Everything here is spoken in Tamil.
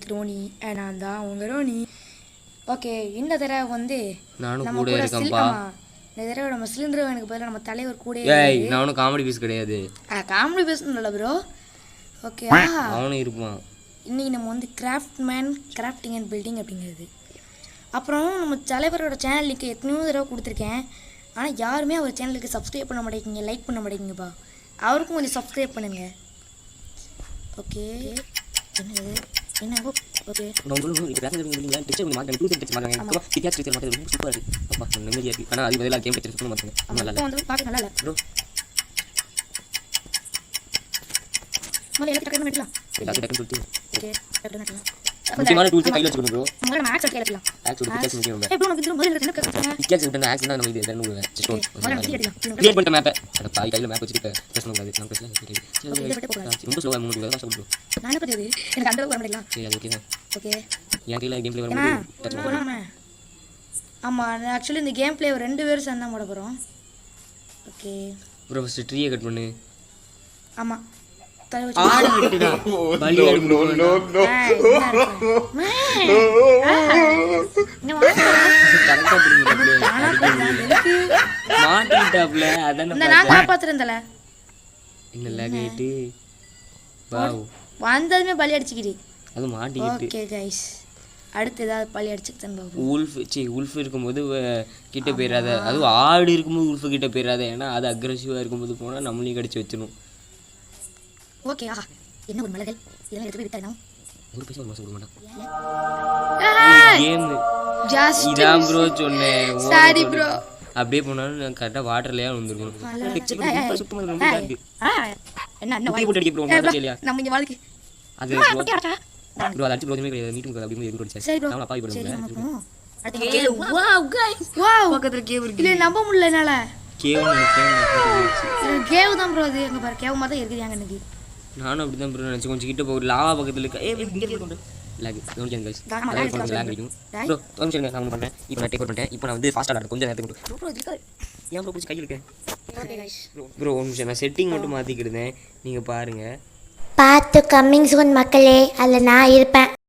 வித் ரோனி நான் தான் உங்கள் ரோனி. ஓகே, இந்த தடவை வந்து நானும் கூட இருக்கேன்ப்பா. இந்த தடவை நம்ம சிலிண்டர் எனக்கு பதிலாக நம்ம தலைவர் கூட. ஏய், நானும் காமெடி பீஸ் கிடையாது. காமெடி பேசணும்ல ப்ரோ. ஓகே, அவனும் இருப்பான். இன்றைக்கி நம்ம வந்து கிராஃப்டிங் அண்ட் பில்டிங் அப்படிங்கிறது. அப்புறம் நம்ம தலைவரோட சேனலுக்கு எத்தனையோ தடவை கொடுத்துருக்கேன். ஆனால் யாருமே அவர் சேனலுக்கு சப்ஸ்கிரைப் பண்ண மாட்டேங்கிங்க, லைக் பண்ண மாட்டேங்கிங்கப்பா. அவருக்கும் கொஞ்சம் சப்ஸ்கிரைப் பண்ணுங்கள். ஓகே, என்னது என்ன? ஓகே, முக்கியமான டூல்ஸ் கையில வச்சுக்கணும் ப்ரோ. முதல்ல மேக்ஸ் எடுத்து எடுக்கலாம். ஆக்சுவலி பிகாஸ் முக்கியம் ப்ரோ. ப்ரோ நமக்கு முதல்ல என்ன கரெக்ட்டா? பிகாஸ் வந்து ஆக்சன் தான் நம்ம இது என்ன பண்ணுவேன். ஜஸ்ட் கிரியேட் பண்ண மேப். அட பாய் கையில மேப் வச்சிட்டு பிரச்சனை கூடாது. நம்ம பிரச்சனை ரொம்ப ஸ்லோவா மூவ் பண்ணுது. கஷ்டம் ப்ரோ. நானே பத்தியது. எனக்கு அந்த அளவுக்கு வர முடியல. சரி, அது ஓகே தான். ஓகே. என் கையில கேம் ப்ளே வரும்போது டச் பண்ணு. ஆமா, ஆக்சுவலி இந்த கேம் ப்ளே ரெண்டு பேரும் சேர்ந்து தான் போட போறோம். ஓகே ப்ரோ, ஃபர்ஸ்ட் ட்ரீயை கட் பண்ணு. ஆமா, ஆடு வெட்டுடா. பலி எடுக்கணும். No no. கரெக்ட்டா புரியுது. மாட்டிட்டாப்ல. அதானே நான் காப்பாத்துறேன்ல. என்ன லாகிட்டு. வாவ். வந்ததுமே பலி அடிச்சிக்கிடி. அது மாட்டிக்கிட்டு. ஓகே गाइस, அடுத்து ஏதாவது பலி அடிச்சிட்டேன் பாபு. உல்ஃப் இருக்கும்போது கிட்ட போயிடாத. அதுவும் ஆடு இருக்கும்போது உல்ஃப் கிட்ட போயிடாத. ஏன்னா அது அக்ரெசிவா இருக்கும்போது போனா நம்மளையும் கடிச்சு வச்சிடும். ஓகே, என்ன ஒரு மலர்கள் இதெல்லாம் எடுத்து விட்டேனா? ஒரு பைசா மாசம் கொடுக்க மாட்டான். ஜஸ்ட் இதான் ப்ரோ சொன்னேன். Sorry bro. அப்படியே போனாலும் நான் கரெக்டா வாட்டர்லயே வந்துருக்கணும். சுத்தமா ரொம்ப இருக்கு. என்ன டீ போட்டு அடிக்க ப்ரோ. இல்லையா நம்ம இங்க வாழ்க்கை அது ப்ரோ அடிச்சு ப்ரோஜனமே கிடையாது. மீட்டிங் அப்படி எதுவும் குடிச்சா சரி ப்ரோ. நாம பாய் போடுவோம். Wow guys, wow. பக்கத்துல கேவ் இருக்கு. இல்ல நம்ப முடியல என்னால. கேவ் கேவ் தான் ப்ரோ. அது எங்க பாரு, கேவ் மாதிரி இருக்குது அங்க எனக்கு. நானும் அப்படிதான் ப்ரோ நினைச்சு கொஞ்சம் கிட்ட போய் லாவா பக்கத்துல இருக்க. ஏய் இங்க கொண்டு லாக் கவனிங்க गाइस. அத கொஞ்சம் லாக் அடிக்கும் ப்ரோ. கொஞ்சம் நான் பண்றேன். இப்போ நான் டேக் அவுட் பண்ணிட்டேன். இப்போ நான் வந்து ஃபாஸ்டா ஆடுறேன். கொஞ்சம் நேரத்துக்கு ப்ரோ இதுக்கு ஏன் ப்ரோ புடிச்சு கையில இருக்கு. ஓகே गाइस ப்ரோ ஒரு நிமிஷம் நான் செட்டிங் மட்டும் மாத்திக்கிடுதேன். நீங்க பாருங்க. பார்த்து கம்மிங் சூன் மக்களே, அதில் நான் இருப்பேன்.